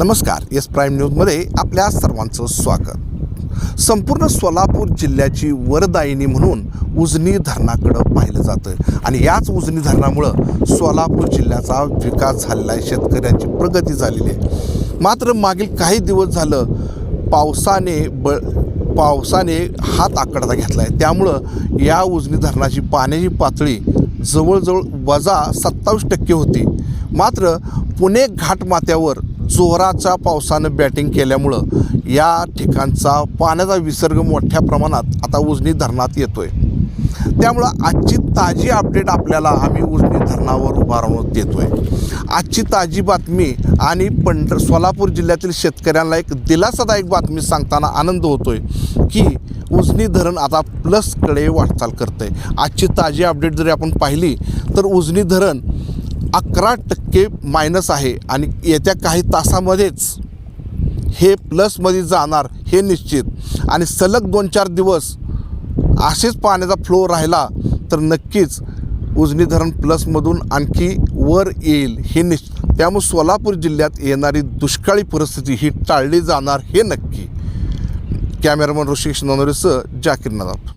नमस्कार, S prime न्यूजमध्ये आपल्या सर्वांचं स्वागत। संपूर्ण सोलापूर जिल्ह्याची वरदायिनी म्हणून उजनी धरणाकडे पाहिलं जातं आणि याच उजनी धरणामुळं सोलापूर जिल्ह्याचा विकास झालेला आहे, शेतकऱ्यांची प्रगती झालेली आहे। मात्र मागील काही दिवस झालं पावसाने हात आकडता घेतला आहे, त्यामुळं या उजनी धरणाची पाण्याची पातळी जवळजवळ -27% होती। मात्र पुणे घाटमाथ्यावर जोराच्या पावसानं बॅटिंग केल्यामुळं या ठिकाणचा पाण्याचा विसर्ग मोठ्या प्रमाणात आता उजनी धरणात येतोय। त्यामुळं आजची ताजी अपडेट आपल्याला आम्ही उजनी धरणावर उभा राहून देतोय। आजची ताजी बातमी आणि सोलापूर जिल्ह्यातील शेतकऱ्यांना एक दिलासादायक बातमी सांगताना आनंद होतोय की उजनी धरण आता प्लसकडे वाटचाल करतंय। आजची ताजी अपडेट जरी आपण पाहिली तर उजनी धरण 11% मायनस आहे आणि येत्या काही तासामध्येच हे प्लसमध्ये जाणार हे निश्चित। आणि सलग 2-4 दिवस असेच पाण्याचा फ्लो राहिला तर नक्कीच उजनी धरण प्लसमधून आणखी वर येईल हे निश्चित। त्यामुळे सोलापूर जिल्ह्यात येणारी दुष्काळी परिस्थिती ही टाळली जाणार हे नक्की। कॅमेरामन ऋषिकेश नवनरेसह जाकीर नदाब।